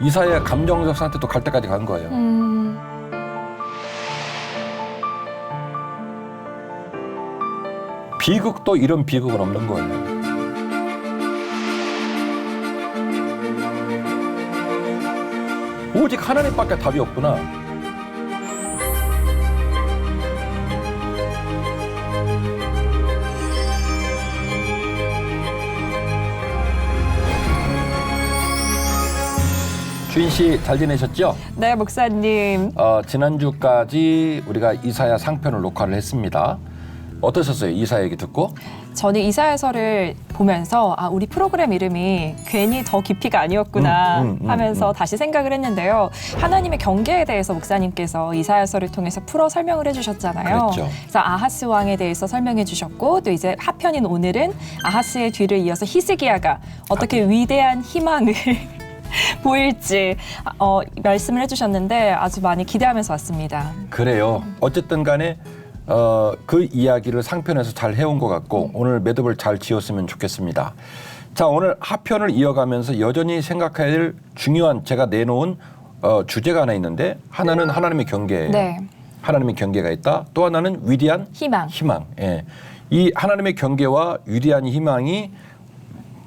이사야의 감정적 상태도 갈 때까지 간 거예요. 비극도 이런 비극은 없는 거예요. 오직 하나님밖에 답이 없구나. 주인 씨 잘 지내셨죠? 네, 목사님. 지난주까지 우리가 이사야 상편을 녹화를 했습니다. 어떠셨어요? 이사야 얘기 듣고? 저는 이사야서를 보면서 우리 프로그램 이름이 괜히 더 깊이가 아니었구나 하면서 다시 생각을 했는데요. 하나님의 경계에 대해서 목사님께서 이사야서를 통해서 풀어 설명을 해주셨잖아요. 그랬죠. 그래서 아하스 왕에 대해서 설명해 주셨고 또 이제 하편인 오늘은 아하스의 뒤를 이어서 히스기야가 어떻게 위대한 희망을 보일지 말씀을 해주셨는데 아주 많이 기대하면서 왔습니다. 그래요. 어쨌든 간에 그 이야기를 상편에서 잘 해온 것 같고 오늘 매듭을 잘 지었으면 좋겠습니다. 자, 오늘 하편을 이어가면서 여전히 생각해야 될 중요한 제가 내놓은 주제가 하나 있는데 하나는 하나님의 경계예요. 네. 하나님의 경계가 있다. 또 하나는 위대한 희망. 예. 이 하나님의 경계와 위대한 희망이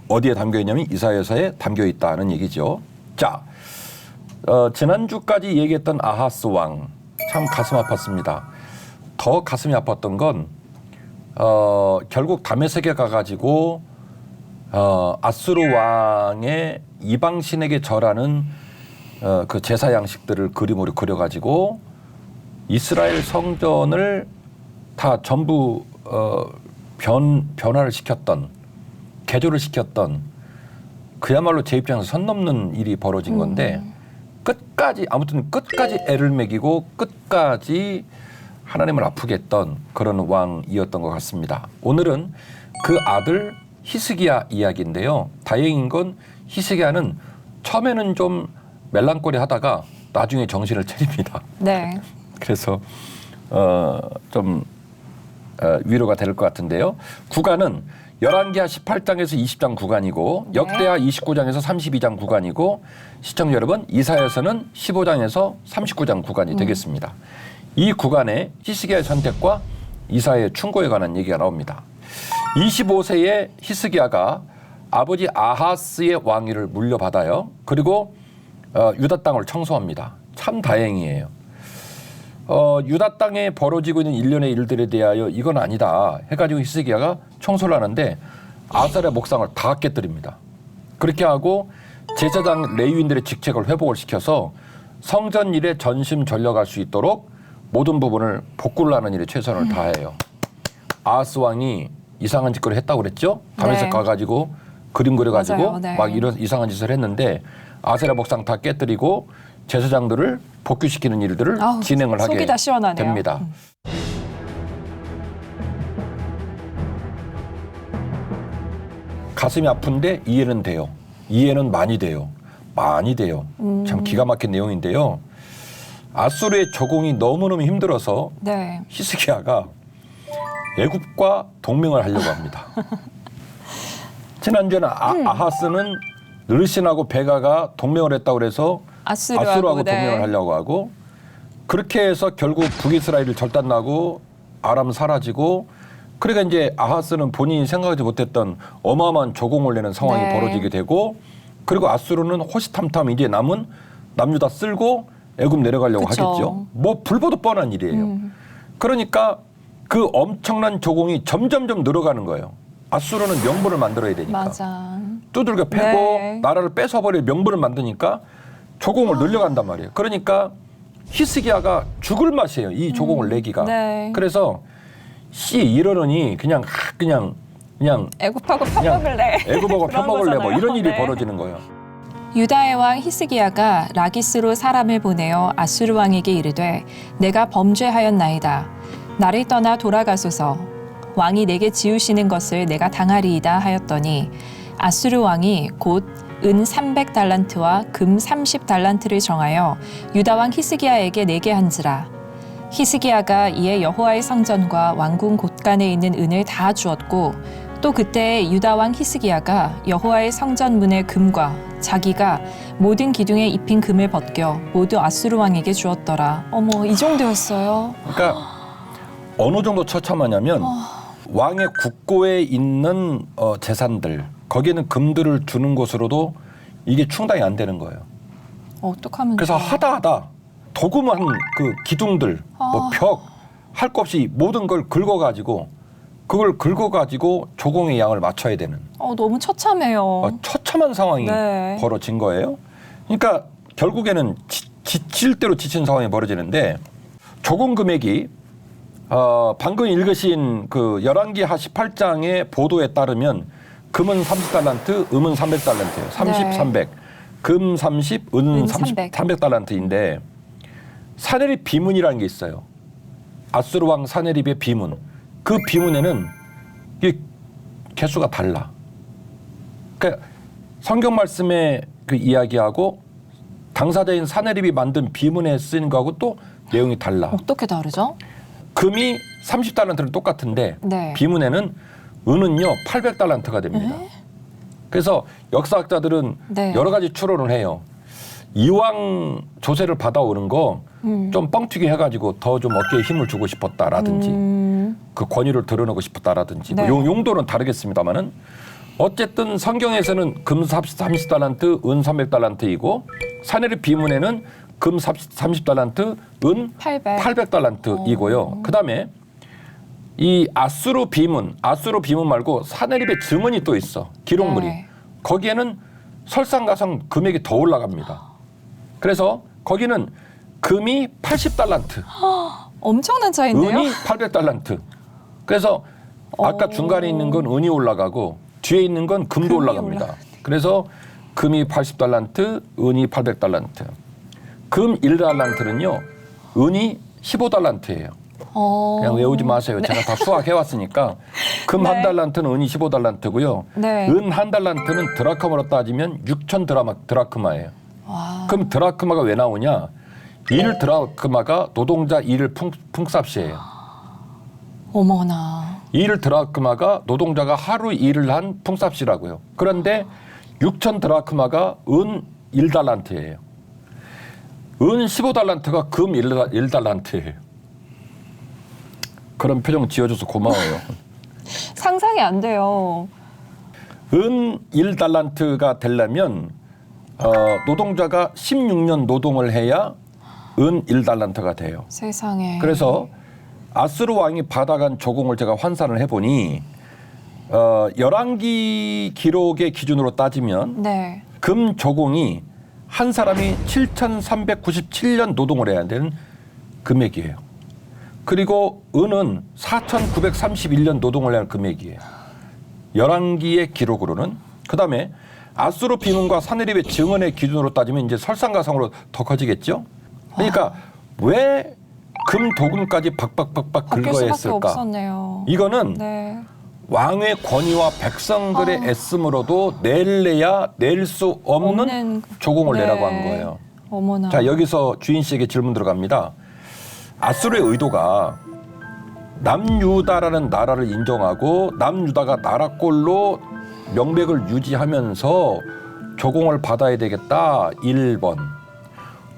어디에 담겨 있냐면 이사야서에 담겨 있다는 얘기죠. 자, 지난주까지 얘기했던 아하스 왕 참 가슴 아팠습니다. 더 가슴이 아팠던 건 결국 다메섹에 가가지고 아수르 왕의 이방신에게 절하는 그 제사 양식들을 그림으로 그려가지고 이스라엘 성전을 다 전부 변화를 시켰던 개조를 시켰던 그야말로 제 입장에서 선 넘는 일이 벌어진 건데 끝까지 애를 먹이고 끝까지 하나님을 아프게 했던 그런 왕이었던 것 같습니다. 오늘은 그 아들 히스기야 이야기인데요. 다행인 건 히스기야는 처음에는 좀 멜랑꼴리 하다가 나중에 정신을 차립니다. 네. 그래서 좀 위로가 될 것 같은데요. 구간은 열왕기하 18장에서 20장 구간이고 역대하 29장에서 32장 구간이고 시청자 여러분 이사야서는 15장에서 39장 구간이 되겠습니다. 이 구간에 히스기야의 선택과 이사야의 충고에 관한 얘기가 나옵니다. 25세의 히스기야가 아버지 아하스의 왕위를 물려받아요. 그리고 유다 땅을 청소합니다. 참 다행이에요. 유다 땅에 벌어지고 있는 일련의 일들에 대하여 이건 아니다 해가지고 히스기야가 청소를 하는데 아살의 목상을 다 깨뜨립니다. 그렇게 하고 제사장 레위인들의 직책을 회복을 시켜서 성전 일에 전심전력할 수 있도록 모든 부분을 복구를 하는 일에 최선을 다해요. 아하스 왕이 이상한 짓거리 했다고 그랬죠? 다메섹 가가지고 그림 그려가지고 맞아요. 네. 막 이런 이상한 짓을 했는데 아세라 목상 다 깨뜨리고 제사장들을 복귀시키는 일들을 진행을 하게 속이 다 시원하네요. 됩니다. 가슴이 아픈데 이해는 돼요. 이해는 많이 돼요. 많이 돼요. 참 기가 막힌 내용인데요. 아수르의 조공이 너무너무 힘들어서 네. 히스기야가 애굽과 동맹을 하려고 합니다. 지난주에는 아하스는 르신하고 베가가 동맹을 했다고 그래서 아수르하고 동맹을 하려고 하고 그렇게 해서 결국 북이스라엘을 절단나고 아람 사라지고 그러니까 이제 아하스는 본인이 생각하지 못했던 어마어마한 조공을 내는 상황이 벌어지게 되고 그리고 아수르는 호시탐탐 이제 남은 남유다 쓸고 애굽 내려가려고 하겠죠. 뭐 불보듯 뻔한 일이에요. 그러니까 그 엄청난 조공이 점점점 늘어가는 거예요. 아수르는 명분을 만들어야 되니까. 맞아. 두들겨 패고 나라를 뺏어버릴 명분을 만드니까 조공을 늘려간단 말이에요. 그러니까 히스기야가 죽을 맛이에요. 이 조공을 내기가. 그래서 이러느니 그냥 애굽하고 편먹을래. 애굽하고 편먹을래 뭐 이런 일이 벌어지는 거예요. 유다의 왕 히스기야가 라기스로 사람을 보내어 아수르 왕에게 이르되 내가 범죄하였나이다. 나를 떠나 돌아가소서. 왕이 내게 지우시는 것을 내가 당하리이다 하였더니 아수르 왕이 곧 은 300달란트와 금 30달란트를 정하여 유다 왕 히스기야에게 내게 한지라. 히스기야가 이에 여호와의 성전과 왕궁 곳간에 있는 은을 다 주었고 또 그때 유다 왕 히스기야가 여호와의 성전 문의 금과 자기가 모든 기둥에 입힌 금을 벗겨 모두 아수르 왕에게 주었더라. 어머, 이 정도였어요. 그러니까 어느 정도 처참하냐면 왕의 국고에 있는 재산들 거기에는 금들을 주는 것으로도 이게 충당이 안 되는 거예요. 어떡하면 그래서 좋아. 하다 도금한 그 기둥들 뭐 벽 할 것 없이 모든 걸 긁어가지고 그걸 긁어가지고 조공의 양을 맞춰야 되는 너무 처참해요. 처참한 상황이 네. 벌어진 거예요. 그러니까 결국에는 지칠 대로 지친 상황이 벌어지는데 조공 금액이 방금 읽으신 그 열왕기하 18장의 보도에 따르면 금은 30달란트, 음은 300달란트예요. 30, 네. 300. 금 30, 은 300. 300달란트인데 사네립 비문이라는 게 있어요. 아수르 왕 사네립의 비문. 그 비문에는 이게 개수가 달라. 그러니까 성경 말씀의 그 이야기하고 당사자인 사네립이 만든 비문에 쓰인 거하고 또 내용이 달라. 어떻게 다르죠? 금이 30달란트는 똑같은데 네. 비문에는 은은요 800달란트가 됩니다. 그래서 역사학자들은 네. 여러 가지 추론을 해요. 이왕 조세를 받아오는 거 좀 뻥튀기 해가지고 더 좀 어깨에 힘을 주고 싶었다라든지 그 권위를 드러내고 싶었다라든지 네. 뭐 용도는 다르겠습니다만은 어쨌든 성경에서는 금 30달란트, 은 300달란트이고 사네립 비문에는 금 30달란트, 은 800달란트이고요. 그다음에 이 아수르 비문 말고 사네립의 증언이 또 있어. 기록물이. 네. 거기에는 설상가상 금액이 더 올라갑니다. 그래서 거기는 금이 80달란트, 엄청난 차이인데요? 은이 800달란트. 그래서 아까 중간에 있는 건 은이 올라가고 뒤에 있는 건 금도 금이 올라갑니다. 그래서 금이 80달란트, 은이 800달란트. 금 1달란트는요. 은이 15달란트예요. 그냥 외우지 마세요. 제가 다 수학해 왔으니까 금 네. 한 달란트는 은이 15달란트고요. 네. 은 한 달란트는 드라크마로 따지면 6천 드라크마예요. 와. 그럼 드라크마가 왜 나오냐? 1 드라크마가 노동자 1을 풍삽시예요. 어머나. 1 드라크마가 노동자가 하루 일을 한 풍삽시라고요. 그런데 6천 드라크마가 은 1달란트예요. 은 15달란트가 금 1달란트예요. 그런 표정 지어줘서 고마워요. 상상이 안 돼요. 은 1달란트가 되려면 노동자가 16년 노동을 해야 은 1달란트가 돼요. 세상에. 그래서 아수르 왕이 받아간 조공을 제가 환산을 해보니 열왕기 기록의 기준으로 따지면 네. 금 조공이 한 사람이 7,397년 노동을 해야 되는 금액이에요. 그리고 은은 4,931년 노동을 해야 하는 금액이에요. 열왕기의 기록으로는. 그다음에 아수르 비문과 사네립의 증언의 기준으로 따지면 이제 설상가상으로 더 커지겠죠. 그러니까 왜 금 도금까지 박박박박 바뀔 긁어야 수밖에 했을까? 없었네요. 이거는 네. 왕의 권위와 백성들의 애씀으로도 낼래야 낼 수 없는 조공을 네. 내라고 한 거예요. 어머나. 자, 여기서 주인 씨에게 질문 들어갑니다. 아수르의 의도가 남유다라는 나라를 인정하고 남유다가 나라꼴로 명백을 유지하면서 조공을 받아야 되겠다. 1번.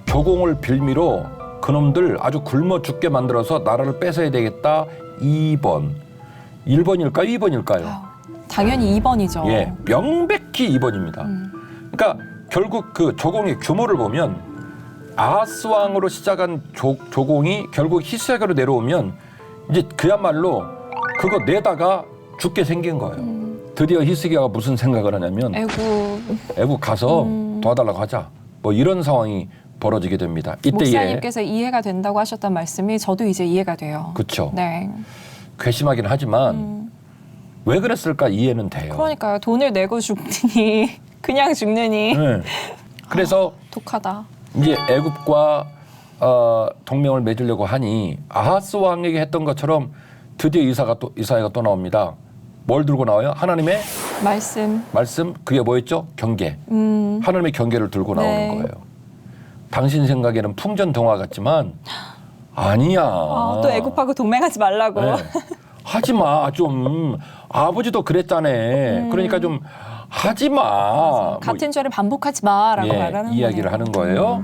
조공을 빌미로 그놈들 아주 굶어 죽게 만들어서 나라를 뺏어야 되겠다. 2번. 1번일까요? 2번일까요? 당연히 2번이죠. 예, 명백히 2번입니다. 그러니까 결국 그 조공의 규모를 보면 아하스 왕으로 시작한 조공이 결국 히스기야로 내려오면 이제 그야말로 그거 내다가 죽게 생긴 거예요. 드디어 히스기야가 무슨 생각을 하냐면 애국 가서 도와달라고 하자. 뭐 이런 상황이 벌어지게 됩니다. 이때에 목사님께서 이해가 된다고 하셨던 말씀이 저도 이제 이해가 돼요. 그렇죠. 네. 괘씸하긴 하지만 왜 그랬을까 이해는 돼요. 그러니까요. 돈을 내고 죽느니 그냥 죽느니 네. 그래서 독하다. 이제 애굽과 동맹을 맺으려고 하니 아하스 왕에게 했던 것처럼 드디어 이사야가 또 나옵니다. 뭘 들고 나와요? 하나님의 말씀. 그게 뭐였죠? 경계. 하나님의 경계를 들고 나오는 네. 거예요. 당신 생각에는 풍전등화 같지만 아니야. 또 애굽하고 동맹하지 말라고. 네. 하지 마. 좀 아버지도 그랬잖아. 그러니까 좀 하지 마. 같은 죄를 반복하지 마라고 말하는 이야기를 거네요. 하는 거예요.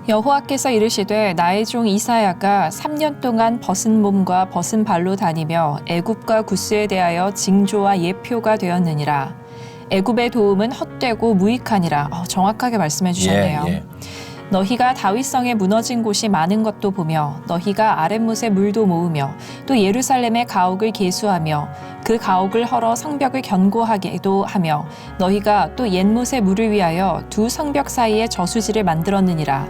여호와께서 이르시되 나의 종 이사야가 3년 동안 벗은 몸과 벗은 발로 다니며 애굽과 구스에 대하여 징조와 예표가 되었느니라. 애굽의 도움은 헛되고 무익하니라. 정확하게 말씀해 주셨네요. 예. 너희가 다윗성에 무너진 곳이 많은 것도 보며 너희가 아랫못에 물도 모으며 또 예루살렘의 가옥을 계수하며 그 가옥을 헐어 성벽을 견고하게도 하며 너희가 또 옛못의 물을 위하여 두 성벽 사이에 저수지를 만들었느니라.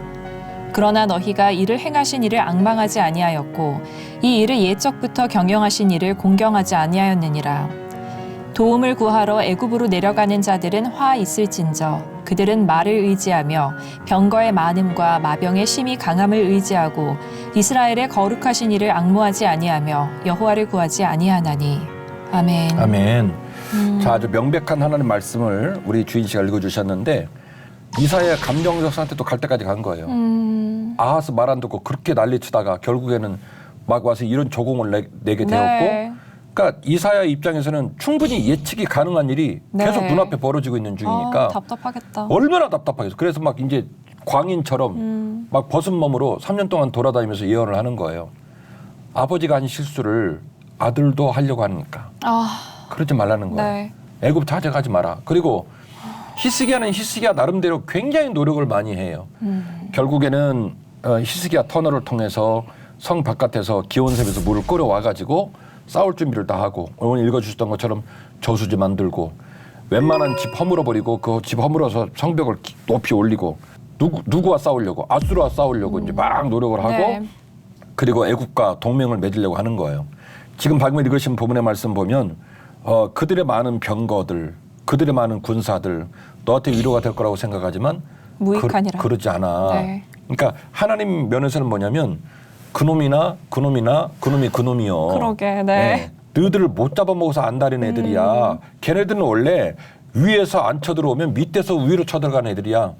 그러나 너희가 이를 행하신 이를 앙망하지 아니하였고 이 일을 옛적부터 경영하신 이를 공경하지 아니하였느니라. 도움을 구하러 애굽으로 내려가는 자들은 화 있을진저 그들은 말을 의지하며 병거의 많음과 마병의 심히 강함을 의지하고 이스라엘의 거룩하신 이를 앙모하지 아니하며 여호와를 구하지 아니하나니. 아멘. 아멘. 자, 아주 명백한 하나님의 말씀을 우리 주인 씨가 읽어주셨는데 이사야의 감정적 상태도 갈 때까지 간 거예요. 아하스 말 안 듣고 그렇게 난리치다가 결국에는 막 와서 이런 조공을 내게 되었고 그러니까 이사야 입장에서는 충분히 예측이 가능한 일이 계속 눈앞에 벌어지고 있는 중이니까 답답하겠다. 얼마나 답답하겠어. 그래서 막 이제 광인처럼 막 벗은 몸으로 3년 동안 돌아다니면서 예언을 하는 거예요. 아버지가 한 실수를 아들도 하려고 하니까 그러지 말라는 거예요. 네. 애굽 찾아가지 마라. 그리고 히스기야는 히스기야 나름대로 굉장히 노력을 많이 해요. 결국에는 히스기야 터널을 통해서 성 바깥에서 기온샘에서 물을 끌어와가지고 싸울 준비를 다 하고 오늘 읽어주셨던 것처럼 저수지 만들고 웬만한 집 허물어버리고 그 집 허물어서 성벽을 높이 올리고 누구와 싸우려고 아수르와 싸우려고 이제 막 노력을 하고 그리고 애국과 동맹을 맺으려고 하는 거예요. 지금 방금 읽으신 부분의 말씀 보면 그들의 많은 병거들 그들의 많은 군사들 너한테 위로가 될 거라고 생각하지만 무익하니라. 그러지 않아. 네. 그러니까 하나님 면에서는 뭐냐면 그놈이요. 그러게, 네. 너희들을 못 잡아먹어서 안달인 애들이야. 걔네들은 원래 위에서 안 쳐들어오면 밑에서 위로 쳐들어가는 애들이야.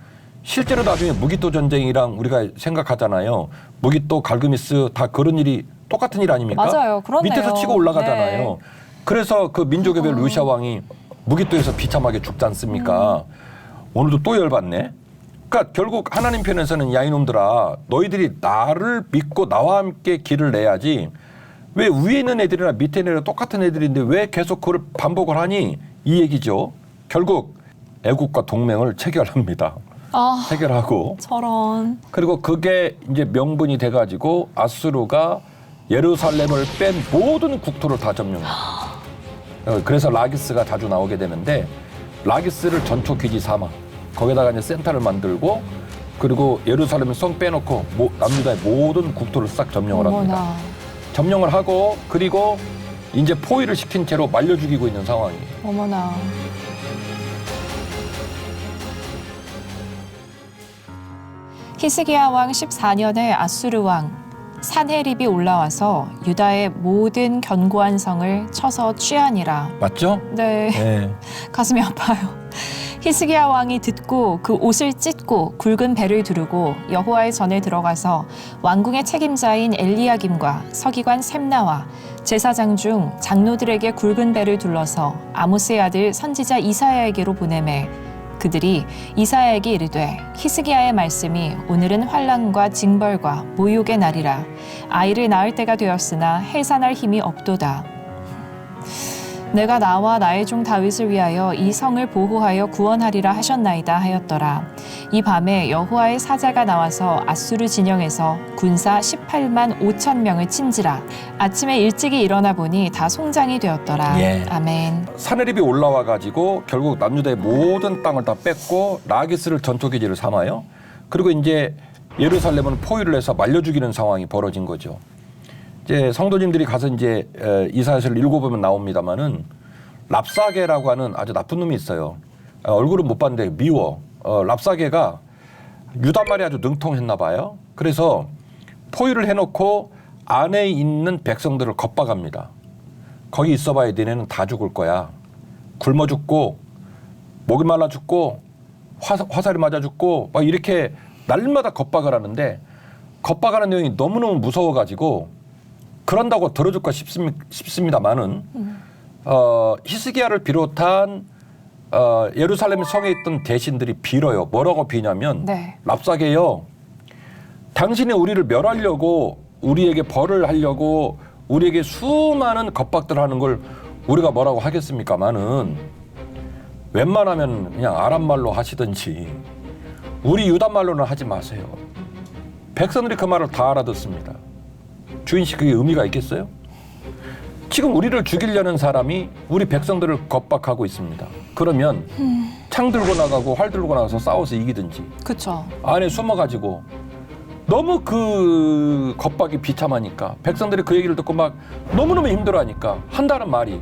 실제로 나중에 무기토 전쟁이랑 우리가 생각하잖아요. 무기토, 갈그미스 다 그런 일이 똑같은 일 아닙니까? 맞아요. 그렇네요. 밑에서 치고 올라가잖아요. 네. 그래서 그 민족의 별 루시아 왕이 무기토에서 비참하게 죽지 않습니까? 오늘도 또 열받네. 그러니까 결국 하나님 편에서는 야 이놈들아 너희들이 나를 믿고 나와 함께 길을 내야지 왜 위에 있는 애들이나 밑에 있는 애들 똑같은 애들인데 왜 계속 그걸 반복을 하니 이 얘기죠. 결국 애국과 동맹을 체결합니다. 체결하고 저런. 그리고 그게 이제 명분이 돼가지고 아수르가 예루살렘을 뺀 모든 국토를 다 점령해요. 그래서 라기스가 자주 나오게 되는데 라기스를 전초 기지 삼아 거기다가 이제 센터를 만들고 그리고 예루살렘 성 빼놓고 남유다의 모든 국토를 싹 점령을 합니다. 점령을 하고 그리고 이제 포위를 시킨 채로 말려 죽이고 있는 상황이에요. 어머나. 히스기야 왕 14년에 아수르 왕 산헤립이 올라와서 유다의 모든 견고한 성을 쳐서 취하니라. 맞죠? 네. 가슴이 아파요. 히스기야 왕이 듣고 그 옷을 찢고 굵은 배를 두르고 여호와의 전에 들어가서 왕궁의 책임자인 엘리야김과 서기관 셈나와 제사장 중 장로들에게 굵은 배를 둘러서 아모스의 아들 선지자 이사야에게로 보내매 그들이 이사야에게 이르되 히스기야의 말씀이 오늘은 환난과 징벌과 모욕의 날이라 아이를 낳을 때가 되었으나 해산할 힘이 없도다. 내가 나와 나의 종 다윗을 위하여 이 성을 보호하여 구원하리라 하셨나이다 하였더라. 이 밤에 여호와의 사자가 나와서 아수르 진영에서 군사 18만 5천 명을 친지라. 아침에 일찍이 일어나 보니 다 송장이 되었더라. 아멘. 산헤립이 올라와 가지고 결국 남유다의 모든 땅을 다 뺏고 라기스를 전투기지를 삼아요. 그리고 이제 예루살렘은 포위를 해서 말려 죽이는 상황이 벌어진 거죠. 이제 성도님들이 가서 이제 이사야서를 읽어보면 나옵니다만은 랍사게라고 하는 아주 나쁜 놈이 있어요. 얼굴은 못 봤는데 미워. 랍사게가 유다 말이 아주 능통했나 봐요. 그래서 포위를 해놓고 안에 있는 백성들을 겁박합니다. 거기 있어봐야 너네는 다 죽을 거야. 굶어 죽고 목이 말라 죽고 화살이 맞아 죽고 막 이렇게 날마다 겁박을 하는데 겁박하는 내용이 너무너무 무서워가지고 그런다고 들어줄까 싶습니다만은 히스기야를 비롯한 예루살렘 성에 있던 대신들이 빌어요. 뭐라고 비냐면 네. 랍사게요. 당신이 우리를 멸하려고 우리에게 벌을 하려고 우리에게 수많은 겁박들을 하는 걸 우리가 뭐라고 하겠습니까마는 웬만하면 그냥 아람말로 하시든지 우리 유다말로는 하지 마세요. 백성들이 그 말을 다 알아듣습니다. 주인 씨 그게 의미가 있겠어요? 지금 우리를 죽이려는 사람이 우리 백성들을 겁박하고 있습니다. 그러면 창 들고 나가고 활 들고 나가서 싸워서 이기든지 그렇죠. 안에 숨어가지고 너무 그 겁박이 비참하니까 백성들이 그 얘기를 듣고 막 너무너무 힘들어하니까 한다는 말이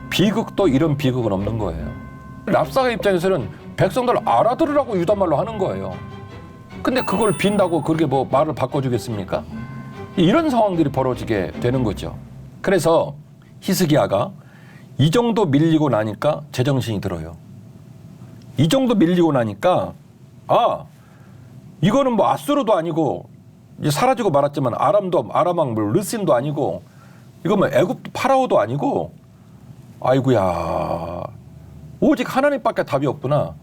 비극도 이런 비극은 없는 거예요. 랍사가 입장에서는 백성들 알아들으라고 유다말로 하는 거예요. 근데 그걸 빈다고 그렇게 뭐 말을 바꿔주겠습니까? 이런 상황들이 벌어지게 되는 거죠. 그래서 히스기야가 이 정도 밀리고 나니까 제정신이 들어요. 이 정도 밀리고 나니까 이거는 뭐 아수르도 아니고 이제 사라지고 말았지만 아람왕 뭐 르신도 아니고 이거 뭐 애굽 파라오도 아니고 아이고야 오직 하나님밖에 답이 없구나.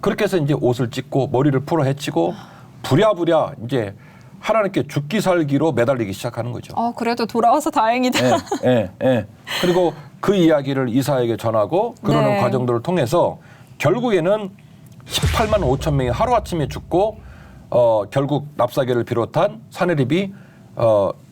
그렇게 해서 이제 옷을 찢고 머리를 풀어 헤치고 부랴부랴 이제 하나님께 죽기 살기로 매달리기 시작하는 거죠. 그래도 돌아와서 다행이다. 그리고 그 이야기를 이사야에게 전하고 그러는 네. 과정들을 통해서 결국에는 18만 5천 명이 하루아침에 죽고 결국 랍사게를 비롯한 사내립이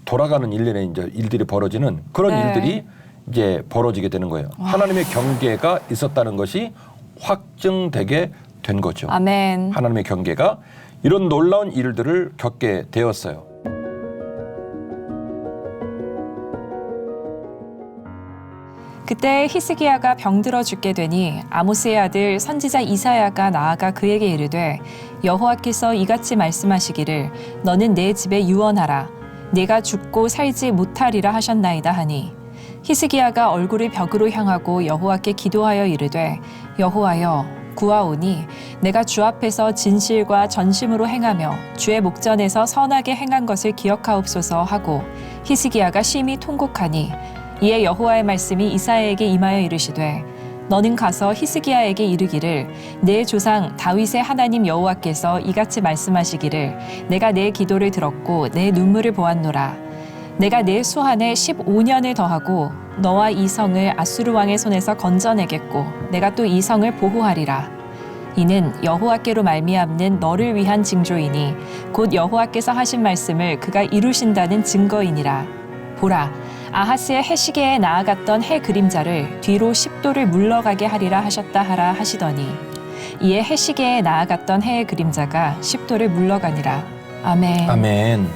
돌아가는 일련의 이제 일들이 벌어지는 그런 네. 일들이 이제 벌어지게 되는 거예요. 하나님의 경계가 있었다는 것이 확증되게 된 거죠. 아멘. 하나님의 경계가 이런 놀라운 일들을 겪게 되었어요. 그때 히스기야가 병들어 죽게 되니 아모스의 아들 선지자 이사야가 나아가 그에게 이르되 여호와께서 이같이 말씀하시기를 너는 내 집에 유언하라 내가 죽고 살지 못하리라 하셨나이다 하니 히스기야가 얼굴을 벽으로 향하고 여호와께 기도하여 이르되 여호와여 구하오니 내가 주 앞에서 진실과 전심으로 행하며 주의 목전에서 선하게 행한 것을 기억하옵소서 하고 히스기야가 심히 통곡하니 이에 여호와의 말씀이 이사야에게 임하여 이르시되 너는 가서 히스기야에게 이르기를 내 조상 다윗의 하나님 여호와께서 이같이 말씀하시기를 내가 내 기도를 들었고 내 눈물을 보았노라 내가 내 수한에 15년을 더하고 너와 이 성을 아수르 왕의 손에서 건져내겠고 내가 또 이 성을 보호하리라 이는 여호와께로 말미암는 너를 위한 징조이니 곧 여호와께서 하신 말씀을 그가 이루신다는 증거이니라 보라 아하스의 해시계에 나아갔던 해 그림자를 뒤로 10도를 물러가게 하리라 하셨다 하라 하시더니 이에 해시계에 나아갔던 해의 그림자가 10도를 물러가니라. 아멘. 아멘.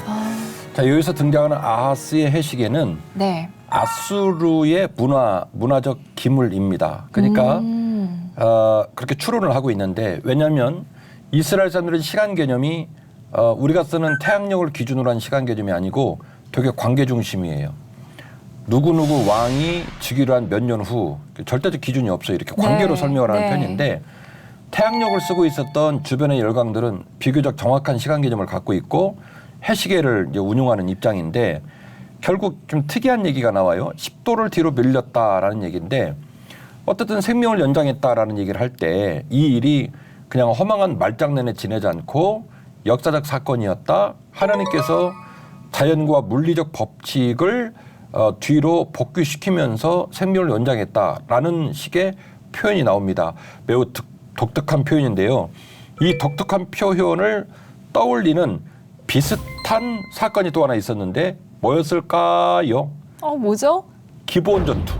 자, 여기서 등장하는 아하스의 해시계는 네. 아수르의 문화적 기물입니다. 그러니까 그렇게 추론을 하고 있는데 왜냐하면 이스라엘 사람들은 시간 개념이 우리가 쓰는 태양력을 기준으로 한 시간 개념이 아니고 되게 관계 중심이에요. 누구누구 왕이 즉위를 한 몇 년 후 절대적 기준이 없어요. 이렇게 관계로 네. 설명을 하는 네. 편인데 태양력을 쓰고 있었던 주변의 열강들은 비교적 정확한 시간 개념을 갖고 있고 해시계를 이제 운용하는 입장인데 결국 좀 특이한 얘기가 나와요. 10도를 뒤로 밀렸다라는 얘기인데 어쨌든 생명을 연장했다라는 얘기를 할 때 이 일이 그냥 허망한 말장난에 지내지 않고 역사적 사건이었다. 하나님께서 자연과 물리적 법칙을 뒤로 복귀시키면서 생명을 연장했다라는 식의 표현이 나옵니다. 매우 독특한 표현인데요. 이 독특한 표현을 떠올리는 비슷한 사건이 또 하나 있었는데 뭐였을까요? 뭐죠? 기브온 전투.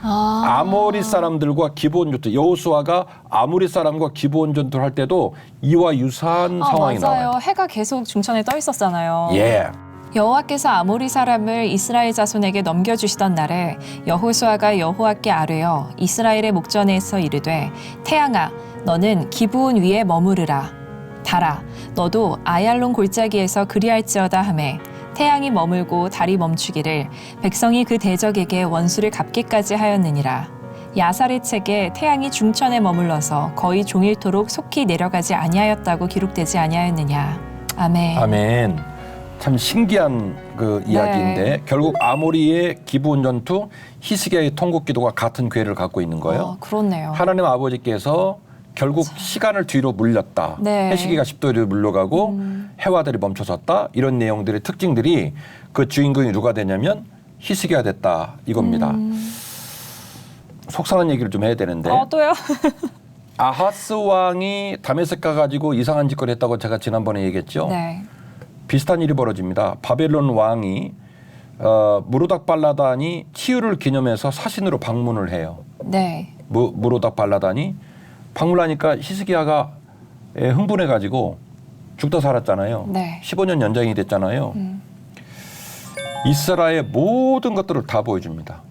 아모리 사람들과 기브온 전투. 여호수아가 아모리 사람과 기브온 전투를 할 때도 이와 유사한 상황이 맞아요. 나와요. 해가 계속 중천에 떠 있었잖아요. 예. 여호와께서 아모리 사람을 이스라엘 자손에게 넘겨주시던 날에 여호수아가 여호와께 아뢰어 이스라엘의 목전에서 이르되 태양아 너는 기브온 위에 머무르라 달아 너도 아얄론 골짜기에서 그리할지어다 하매 태양이 머물고 달이 멈추기를 백성이 그 대적에게 원수를 갚기까지 하였느니라 야살의 책에 태양이 중천에 머물러서 거의 종일토록 속히 내려가지 아니하였다고 기록되지 아니하였느냐 아멘. 아멘. 참 신기한 그 이야기인데 결국 아모리의 기브온 전투, 히스기야의 통곡기도가 같은 궤를 갖고 있는 거예요. 그렇네요. 하나님 아버지께서 결국 시간을 뒤로 물렸다. 네. 해시기가 10도로 물러가고 해와들이 멈춰섰다. 이런 내용들의 특징들이 그 주인공이 누가 되냐면 히스기야 됐다 이겁니다. 속상한 얘기를 좀 해야 되는데 또요? 아하스 왕이 다메섹 가가지고 이상한 짓거리 했다고 제가 지난번에 얘기했죠. 네. 비슷한 일이 벌어집니다. 바벨론 왕이 무로닥 발라단이 치유를 기념해서 사신으로 방문을 해요. 네. 무로닥 발라단이 방문하니까 히스기야가 흥분해가지고 죽다 살았잖아요. 네. 15년 연장이 됐잖아요. 이스라엘의 모든 것들을 다 보여줍니다.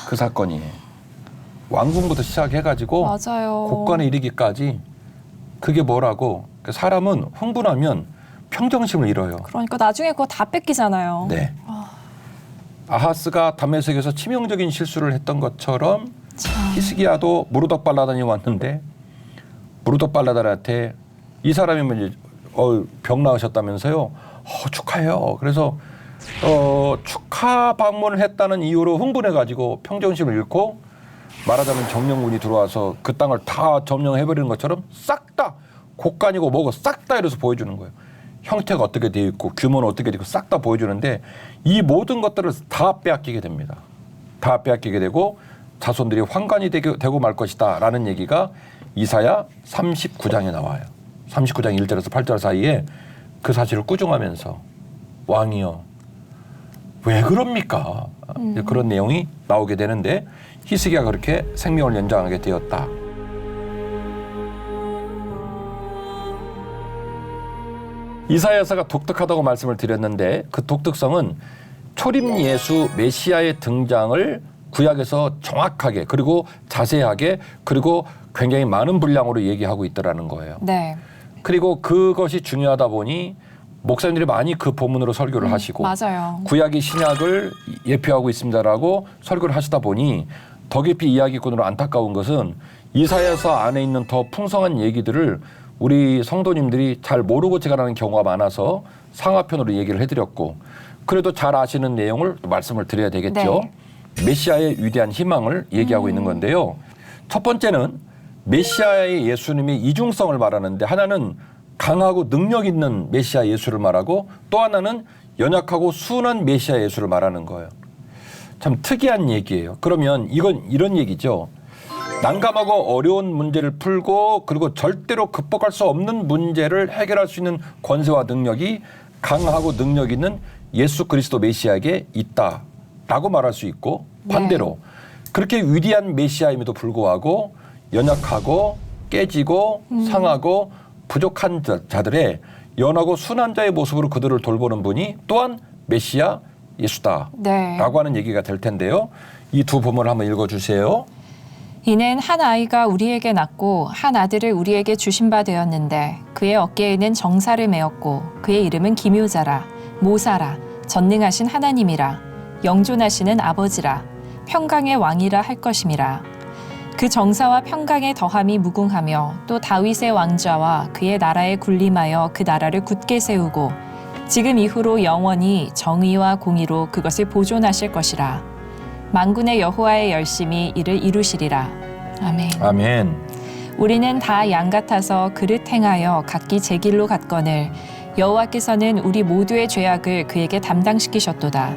그 사건이 왕궁부터 시작해가지고 맞아요. 곳간에 이르기까지 그게 뭐라고 사람은 흥분하면 평정심을 잃어요. 그러니까 나중에 그거 다 뺏기잖아요. 네. 아하스가 다메섹에서 치명적인 실수를 했던 것처럼 히스기야도 무르덕 발라단이 왔는데 무르덕 발라단한테 이 사람이 병 나으셨다면서요. 축하해요. 그래서 축하 방문을 했다는 이유로 흥분해가지고 평정심을 잃고 말하자면 정령군이 들어와서 그 땅을 다 점령해버리는 것처럼 싹 다 곡간이고 뭐고 싹 다 이래서 보여주는 거예요. 형태가 어떻게 되어 있고 규모는 어떻게 되고 싹 다 보여주는데 이 모든 것들을 다 빼앗기게 됩니다. 다 빼앗기게 되고 자손들이 환관이 되고 말 것이다 라는 얘기가 이사야 39장에 나와요. 39장 1절에서 8절 사이에 그 사실을 꾸중하면서 왕이여 왜 그럽니까? 그런 내용이 나오게 되는데 히스기야가 그렇게 생명을 연장하게 되었다. 이사야서가 독특하다고 말씀을 드렸는데 그 독특성은 초림 예수 메시아의 등장을 구약에서 정확하게 그리고 자세하게 그리고 굉장히 많은 분량으로 얘기하고 있더라는 거예요. 네. 그리고 그것이 중요하다 보니 목사님들이 많이 그 본문으로 설교를 하시고 맞아요. 구약이 신약을 예표하고 있습니다라고 설교를 하시다 보니 더 깊이 이야기꾼으로 안타까운 것은 이사야서 안에 있는 더 풍성한 얘기들을 우리 성도님들이 잘 모르고 제가라는 경우가 많아서 상하편으로 얘기를 해드렸고 그래도 잘 아시는 내용을 말씀을 드려야 되겠죠. 네. 메시아의 위대한 희망을 얘기하고 있는 건데요. 첫 번째는 메시아의 예수님의 이중성을 말하는데 하나는 강하고 능력 있는 메시아 예수를 말하고 또 하나는 연약하고 순한 메시아 예수를 말하는 거예요. 참 특이한 얘기예요. 그러면 이건 이런 얘기죠. 난감하고 어려운 문제를 풀고 그리고 절대로 극복할 수 없는 문제를 해결할 수 있는 권세와 능력이 강하고 능력 있는 예수 그리스도 메시아에게 있다라고 말할 수 있고 반대로 그렇게 위대한 메시아임에도 불구하고 연약하고 깨지고 상하고 부족한 자들의 연하고 순한 자의 모습으로 그들을 돌보는 분이 또한 메시아 예수다라고 하는 얘기가 될 텐데요. 이 두 본문을 한번 읽어주세요. 이는 한 아이가 우리에게 낳고 한 아들을 우리에게 주신 바 되었는데 그의 어깨에는 정사를 메었고 그의 이름은 기묘자라 모사라 전능하신 하나님이라 영존하시는 아버지라 평강의 왕이라 할 것임이라. 그 정사와 평강의 더함이 무궁하며 또 다윗의 왕좌와 그의 나라에 군림하여 그 나라를 굳게 세우고 지금 이후로 영원히 정의와 공의로 그것을 보존하실 것이라. 만군의 여호와의 열심히 이를 이루시리라. 아멘. 아멘. 우리는 다 양 같아서 그릇 행하여 각기 제 길로 갔거늘 여호와께서는 우리 모두의 죄악을 그에게 담당시키셨도다.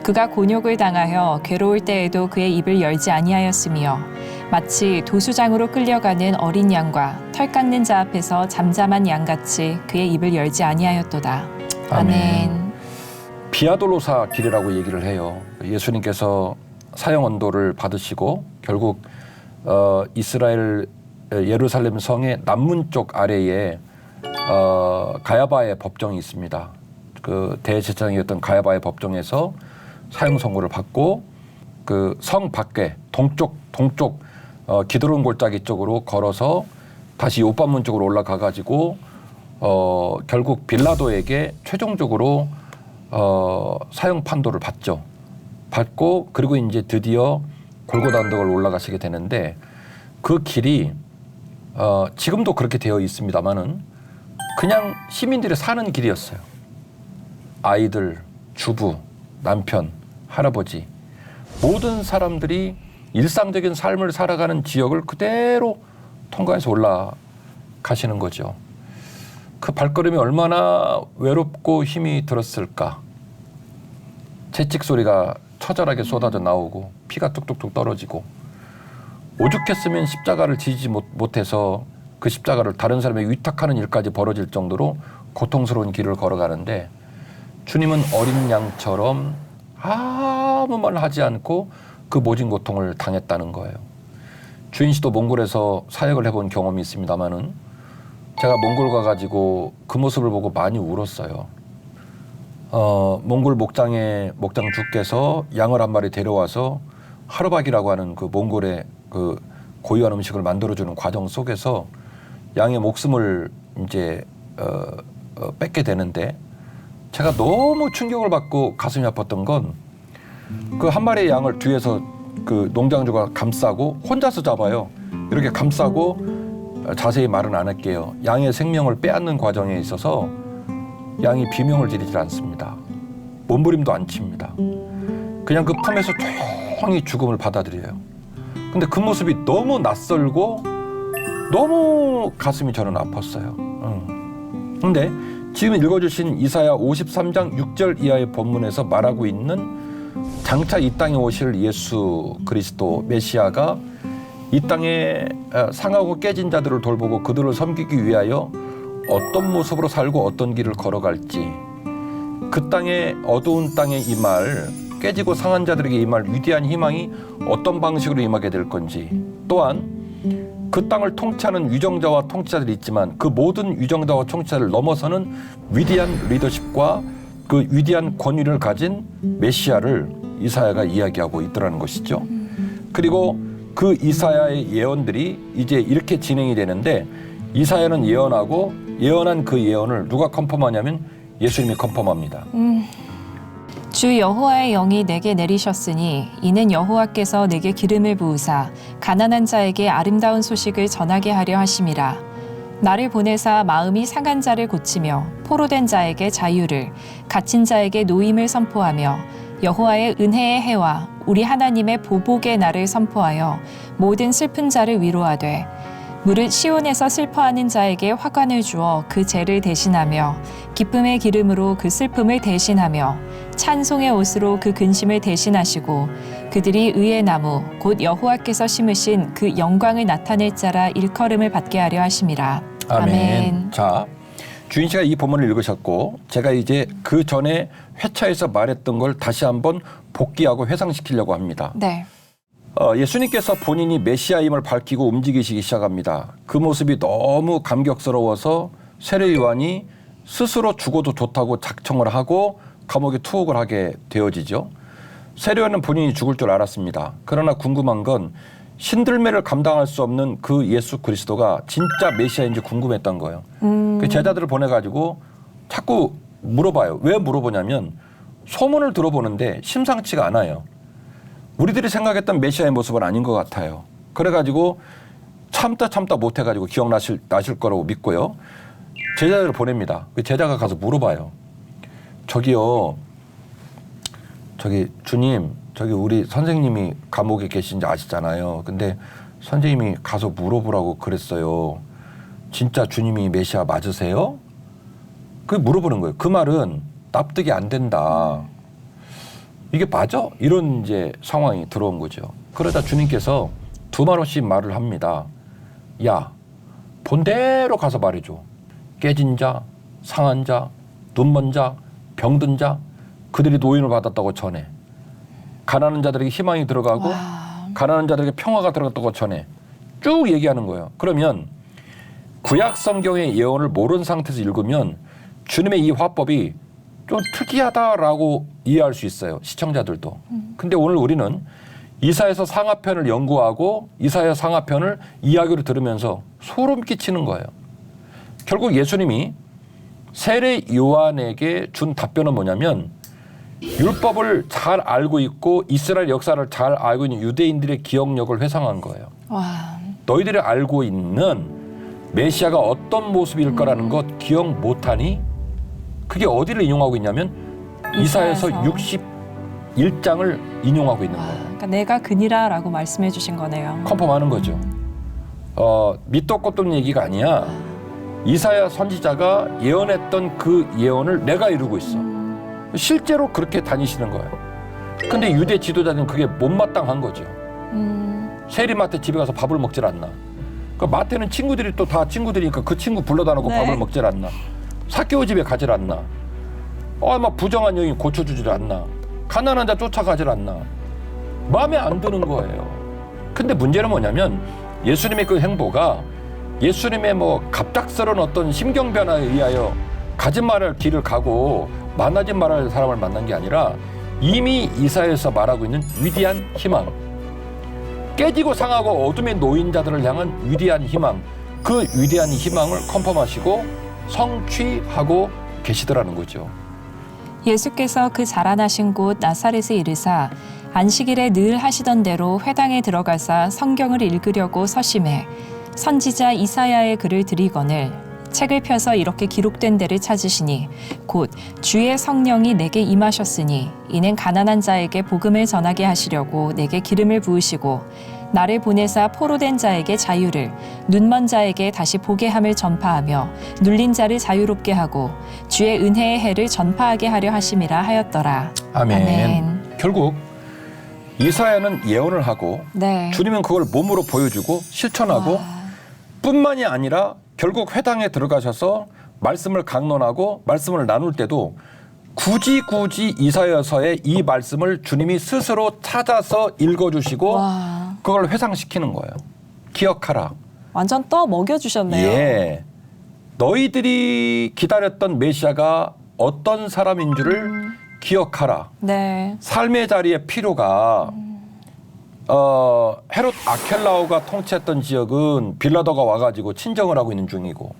그가 곤욕을 당하여 괴로울 때에도 그의 입을 열지 아니하였으며 마치 도수장으로 끌려가는 어린 양과 털 깎는 자 앞에서 잠잠한 양같이 그의 입을 열지 아니하였도다. 아멘. 비아돌로사 길이라고 얘기를 해요. 예수님께서 사형 언도를 받으시고 결국 이스라엘 예루살렘 성의 남문 쪽 아래에 가야바의 법정이 있습니다. 그 대제사장이었던 가야바의 법정에서 사형 선고를 받고 그 성 밖에 동쪽 기드론 골짜기 쪽으로 걸어서 다시 요반문 쪽으로 올라가 가지고 결국 빌라도에게 최종적으로 사형 판도를 받고 그리고 이제 드디어 골고다 언덕을 올라가시게 되는데 그 길이 지금도 그렇게 되어 있습니다만은 그냥 시민들이 사는 길이었어요. 아이들, 주부, 남편, 할아버지 모든 사람들이 일상적인 삶을 살아가는 지역을 그대로 통과해서 올라가시는 거죠. 그 발걸음이 얼마나 외롭고 힘이 들었을까. 채찍 소리가 처절하게 쏟아져 나오고 피가 뚝뚝뚝 떨어지고 오죽했으면 십자가를 지지 못해서 그 십자가를 다른 사람에게 위탁하는 일까지 벌어질 정도로 고통스러운 길을 걸어가는데 주님은 어린 양처럼 아무 말 하지 않고 그 모진 고통을 당했다는 거예요. 주인 씨도 몽골에서 사역을 해본 경험이 있습니다마는 제가 몽골 가가지고 그 모습을 보고 많이 울었어요. 몽골 목장 주께서 양을 한 마리 데려와서 하루박이라고 하는 그 몽골의 그 고유한 음식을 만들어주는 과정 속에서 양의 목숨을 이제 뺏게 되는데 제가 너무 충격을 받고 가슴이 아팠던 건 그 한 마리의 양을 뒤에서 그 농장주가 감싸고 혼자서 잡아요. 이렇게 감싸고 자세히 말은 안 할게요. 양의 생명을 빼앗는 과정에 있어서 양이 비명을 지르질 않습니다. 몸부림도 안 칩니다. 그냥 그 품에서 조용히 죽음을 받아들여요. 근데 그 모습이 너무 낯설고 너무 가슴이 저는 아팠어요. 근데 지금 읽어주신 이사야 53장 6절 이하의 본문에서 말하고 있는 장차 이 땅에 오실 예수 그리스도 메시아가 이 땅에 상하고 깨진 자들을 돌보고 그들을 섬기기 위하여 어떤 모습으로 살고 어떤 길을 걸어갈지 그 땅에 어두운 땅에 임할 깨지고 상한 자들에게 임할 위대한 희망이 어떤 방식으로 임하게 될 건지 또한 그 땅을 통치하는 위정자와 통치자들이 있지만 그 모든 위정자와 통치자를 넘어서는 위대한 리더십과 그 위대한 권위를 가진 메시아를 이사야가 이야기하고 있더라는 것이죠. 그리고 그 이사야의 예언들이 이제 이렇게 진행이 되는데 이사야는 예언하고 예언한 그 예언을 누가 컨펌하냐면 예수님이 컨펌합니다. 주 여호와의 영이 내게 내리셨으니 이는 여호와께서 내게 기름을 부으사 가난한 자에게 아름다운 소식을 전하게 하려 하심이라. 나를 보내사 마음이 상한 자를 고치며 포로된 자에게 자유를 갇힌 자에게 노임을 선포하며 여호와의 은혜의 해와 우리 하나님의 보복의 날을 선포하여 모든 슬픈 자를 위로하되 무릇 시온에서 슬퍼하는 자에게 화관을 주어 그 죄를 대신하며 기쁨의 기름으로 그 슬픔을 대신하며 찬송의 옷으로 그 근심을 대신하시고 그들이 의의 나무 곧 여호와께서 심으신 그 영광을 나타낼 자라 일컬음을 받게 하려 하심이라. 아멘. 자, 주인 씨가 이 본문을 읽으셨고 제가 이제 그 전에 회차에서 말했던 걸 다시 한번 복귀하고 회상시키려고 합니다. 네. 예수님께서 본인이 메시아임을 밝히고 움직이시기 시작합니다. 그 모습이 너무 감격스러워서 세례 요한이 스스로 죽어도 좋다고 작정을 하고 감옥에 투옥을 하게 되어지죠. 세례 요한은 본인이 죽을 줄 알았습니다. 그러나 궁금한 건 신들매를 감당할 수 없는 그 예수 그리스도가 진짜 메시아인지 궁금했던 거예요. 그 제자들을 보내가지고 자꾸 물어봐요. 왜 물어보냐면 소문을 들어보는데 심상치가 않아요. 우리들이 생각했던 메시아의 모습은 아닌 것 같아요. 그래가지고 참다 못해가지고 기억나실 거라고 믿고요. 제자들을 보냅니다. 그 제자가 가서 물어봐요. 저기요, 주님, 우리 선생님이 감옥에 계신지 아시잖아요. 근데 선생님이 가서 물어보라고 그랬어요. 진짜 주님이 메시아 맞으세요? 그 물어보는 거예요. 그 말은 납득이 안 된다. 이게 맞아? 이런 이제 상황이 들어온 거죠. 그러다 주님께서 두 마루씩 말을 합니다. 야, 본대로 가서 말해줘. 깨진 자, 상한 자, 눈먼 자, 병든 자, 그들이 노인을 받았다고 전해. 가난한 자들에게 희망이 들어가고 가난한 자들에게 평화가 들어갔다고 전해. 쭉 얘기하는 거예요. 그러면 구약 성경의 예언을 모르는 상태에서 읽으면 주님의 이 화법이 좀 특이하다라고 이해할 수 있어요. 시청자들도. 근데 오늘 우리는 이사야서 상하편을 연구하고 이사야 상하편을 이야기로 들으면서 소름 끼치는 거예요. 결국 예수님이 세례 요한에게 준 답변은 뭐냐면 율법을 잘 알고 있고 이스라엘 역사를 잘 알고 있는 유대인들의 기억력을 회상한 거예요. 와. 너희들이 알고 있는 메시아가 어떤 모습일 거라는 것 기억 못하니? 그게 어디를 인용하고 있냐면 이사야서 이사야서. 61장을 인용하고 있는 거예요. 그러니까 내가 그니라라고 말씀해 주신 거네요. 컨펌하는 거죠. 밑도 끝도 없는 얘기가 아니야. 이사야 선지자가 예언했던 그 예언을 내가 이루고 있어. 실제로 그렇게 다니시는 거예요. 근데 유대 지도자는 그게 못마땅한 거죠. 세리마태 집에 가서 밥을 먹질 않나. 그 마태는 친구들이 또 다 친구들이니까 그 친구 불러다 놓고 네. 밥을 먹질 않나. 사케오 집에 가질 않나. 막 부정한 여인 고쳐주질 않나. 가난한 자 쫓아가질 않나. 마음에 안 드는 거예요. 근데 문제는 뭐냐면 예수님의 그 행보가 예수님의 뭐 갑작스러운 어떤 심경 변화에 의하여 가지 말할 길을 가고 만나지 말할 사람을 만난 게 아니라 이미 이사야에서 말하고 있는 위대한 희망, 깨지고 상하고 어둠의 놓인 자들을 향한 위대한 희망, 그 위대한 희망을 컨펌하시고 성취하고 계시더라는 거죠. 예수께서 그 자라나신 곳 나사렛에 이르사 안식일에 늘 하시던 대로 회당에 들어가사 성경을 읽으려고 서심해 선지자 이사야의 글을 들이거늘 책을 펴서 이렇게 기록된 데를 찾으시니 곧 주의 성령이 내게 임하셨으니 이는 가난한 자에게 복음을 전하게 하시려고 내게 기름을 부으시고 나를 보내사 포로된 자에게 자유를 눈먼 자에게 다시 보게 함을 전파하며 눌린 자를 자유롭게 하고 주의 은혜의 해를 전파하게 하려 하심이라 하였더라. 아멘. 아멘. 결국 이사야는 예언을 하고 네. 주님은 그걸 몸으로 보여주고 실천하고 뿐만이 아니라 결국 회당에 들어가셔서 말씀을 강론하고 말씀을 나눌 때도 굳이 이사야서의 이 말씀을 주님이 스스로 찾아서 읽어주시고 와. 그걸 회상시키는 거예요. 기억하라. 완전 떠 먹여주셨네요. 예. 너희들이 기다렸던 메시아가 어떤 사람인 줄을 기억하라. 네. 삶의 자리의 필요가 헤롯 아켈라오가 통치했던 지역은 빌라도가 와가지고 친정을 하고 있는 중이고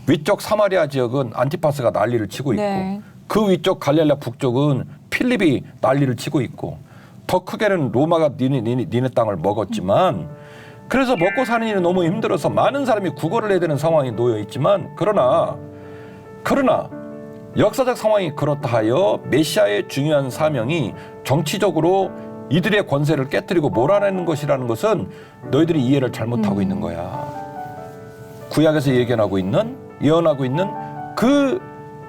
위쪽 사마리아 지역은 안티파스가 난리를 치고 있고 네. 그 위쪽 갈릴레아 북쪽은 필립이 난리를 치고 있고 더 크게는 로마가 니네 땅을 먹었지만 그래서 먹고 사는 일이 너무 힘들어서 많은 사람이 구걸을 해야 되는 상황이 놓여 있지만 그러나 역사적 상황이 그렇다 하여 메시아의 중요한 사명이 정치적으로 이들의 권세를 깨뜨리고 몰아내는 것이라는 것은 너희들이 이해를 잘못하고 있는 거야. 구약에서 예언하고 있는 그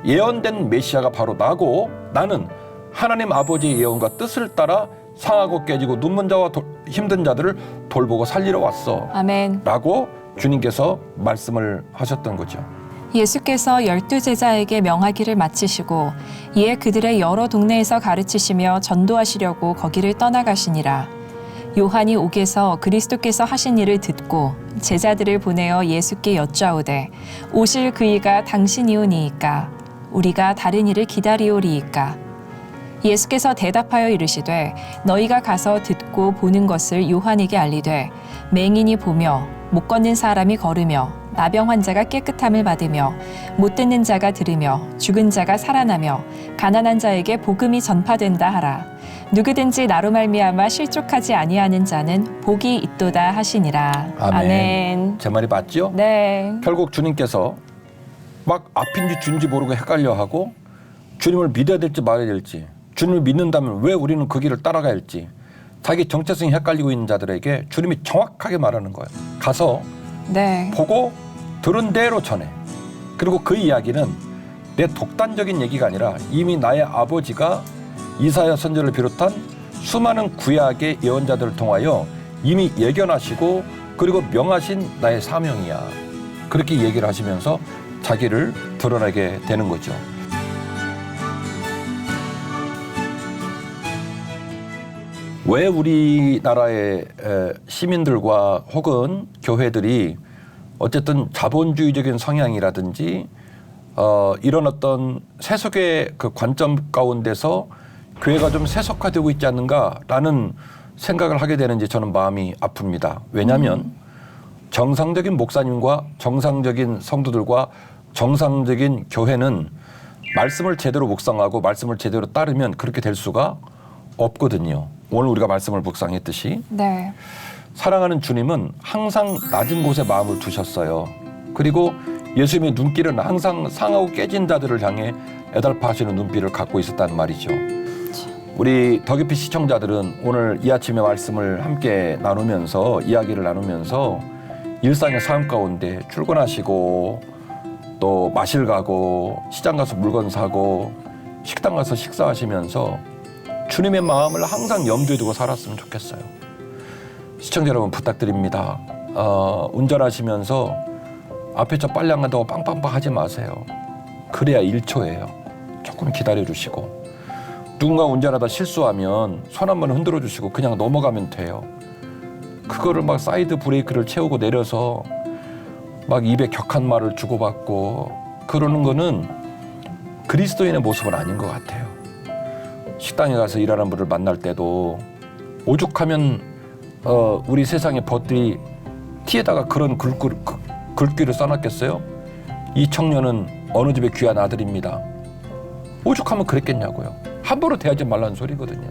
예언된 메시아가 바로 나고 나는 하나님 아버지의 예언과 뜻을 따라 상하고 깨지고 눈먼 자와 힘든 자들을 돌보고 살리러 왔어. 아멘. 라고 주님께서 말씀을 하셨던 거죠. 예수께서 12제자에게 명하기를 마치시고 이에 그들의 여러 동네에서 가르치시며 전도하시려고 거기를 떠나가시니라. 요한이 옥에서 그리스도께서 하신 일을 듣고 제자들을 보내어 예수께 여짜오되 오실 그이가 당신이오니이까 우리가 다른 이를 기다리오리이까. 예수께서 대답하여 이르시되 너희가 가서 듣고 보는 것을 요한에게 알리되 맹인이 보며 못 걷는 사람이 걸으며 나병 환자가 깨끗함을 받으며 못 듣는 자가 들으며 죽은 자가 살아나며 가난한 자에게 복음이 전파된다 하라. 누구든지 나로 말미암아 실족하지 아니하는 자는 복이 있도다 하시니라. 아멘. 제 말이 맞죠? 네. 결국 주님께서 막 앞인지 뒤인지 모르고 헷갈려하고 주님을 믿어야 될지 말아야 될지 주님을 믿는다면 왜 우리는 그 길을 따라가야 할지 자기 정체성이 헷갈리고 있는 자들에게 주님이 정확하게 말하는 거예요. 가서 네. 보고 들은 대로 전해. 그리고 그 이야기는 내 독단적인 얘기가 아니라 이미 나의 아버지가 이사야 선지자를 비롯한 수많은 구약의 예언자들을 통하여 이미 예견하시고 그리고 명하신 나의 사명이야. 그렇게 얘기를 하시면서 자기를 드러내게 되는 거죠. 왜 우리나라의 시민들과 혹은 교회들이 어쨌든 자본주의적인 성향이라든지 이런 어떤 세속의 그 관점 가운데서 교회가 좀 세속화되고 있지 않는가라는 생각을 하게 되는지 저는 마음이 아픕니다. 왜냐하면 정상적인 목사님과 정상적인 성도들과 정상적인 교회는 말씀을 제대로 묵상하고 말씀을 제대로 따르면 그렇게 될 수가 없거든요. 오늘 우리가 말씀을 묵상했듯이 네. 사랑하는 주님은 항상 낮은 곳에 마음을 두셨어요. 그리고 예수님의 눈길은 항상 상하고 깨진 자들을 향해 애달파하시는 눈빛을 갖고 있었다는 말이죠. 우리 더 깊이 시청자들은 오늘 이 아침의 말씀을 함께 나누면서 이야기를 나누면서 일상의 삶 가운데 출근하시고 또 마실 가고 시장 가서 물건 사고 식당 가서 식사하시면서 주님의 마음을 항상 염두에 두고 살았으면 좋겠어요. 시청자 여러분 부탁드립니다. 운전하시면서 앞에 저 빨리 안 간다고 빵빵빵 하지 마세요. 그래야 1초예요. 조금 기다려주시고 누군가 운전하다 실수하면 손 한번 흔들어 주시고 그냥 넘어가면 돼요. 그거를 막 사이드 브레이크를 채우고 내려서 막 입에 격한 말을 주고받고 그러는 거는 그리스도인의 모습은 아닌 것 같아요. 식당에 가서 일하는 분을 만날 때도 오죽하면 우리 세상의 벗들이 티에다가 그런 글귀를 써놨겠어요? 이 청년은 어느 집의 귀한 아들입니다. 오죽하면 그랬겠냐고요. 함부로 대하지 말라는 소리거든요.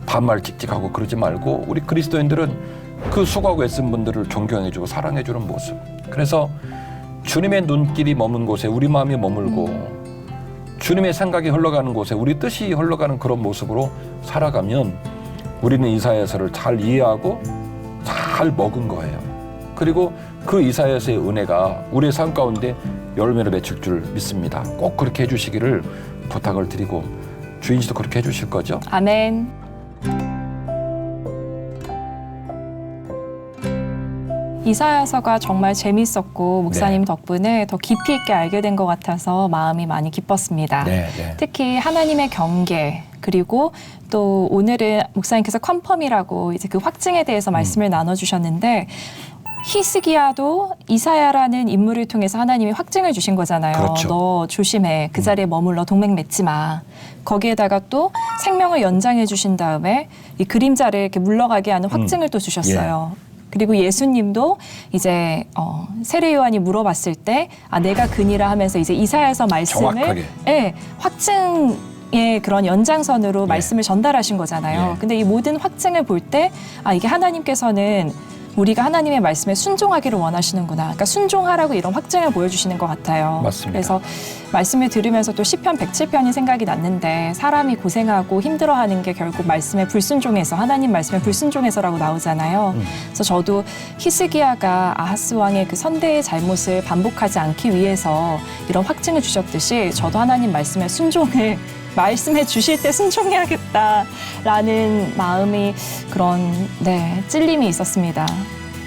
반말 찍찍하고 그러지 말고 우리 그리스도인들은 그 수고하고 애쓴 분들을 존경해주고 사랑해주는 모습. 그래서 주님의 눈길이 머문 곳에 우리 마음이 머물고 주님의 생각이 흘러가는 곳에 우리 뜻이 흘러가는 그런 모습으로 살아가면 우리는 이사야서를 잘 이해하고 잘 먹은 거예요. 그리고 그 이사야서의 은혜가 우리의 삶 가운데 열매를 맺힐 줄 믿습니다. 꼭 그렇게 해주시기를 부탁을 드리고 주인 씨도 그렇게 해주실 거죠? 아멘. 이사야서가 정말 재밌었고 목사님 덕분에 더 깊이 있게 알게 된 것 같아서 마음이 많이 기뻤습니다. 네. 특히 하나님의 경계 그리고 또 오늘은 목사님께서 컨펌이라고 이제 그 확증에 대해서 말씀을 나눠주셨는데 히스기야도 이사야라는 인물을 통해서 하나님이 확증을 주신 거잖아요. 그렇죠. 너 조심해. 그 자리에 머물러 동맹 맺지 마. 거기에다가 또 생명을 연장해 주신 다음에 이 그림자를 이렇게 물러가게 하는 확증을 또 주셨어요. 그리고 예수님도 이제 세례 요한이 물어봤을 때 내가 그니라 하면서 이제 이사야서 말씀을 정확하게. 확증의 그런 연장선으로 말씀을 전달하신 거잖아요. 근데 이 모든 확증을 볼 때 이게 하나님께서는 우리가 하나님의 말씀에 순종하기를 원하시는구나. 그러니까 순종하라고 이런 확증을 보여주시는 것 같아요. 맞습니다. 그래서 말씀을 들으면서 또 시편 107편이 생각이 났는데 사람이 고생하고 힘들어하는 게 결국 말씀에 불순종해서 하나님 말씀에 불순종해서라고 나오잖아요. 그래서 저도 히스기야가 아하스 왕의 그 선대의 잘못을 반복하지 않기 위해서 이런 확증을 주셨듯이 저도 하나님 말씀에 순종을 말씀해 주실 때 순종해야겠다라는 마음이 그런 찔림이 있었습니다.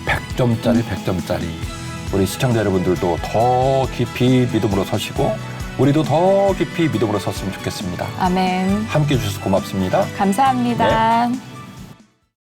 100점짜리 100점짜리 우리 시청자 여러분들도 더 깊이 믿음으로 서시고 우리도 더 깊이 믿음으로 섰으면 좋겠습니다. 아멘. 함께해 주셔서 고맙습니다. 감사합니다. 네.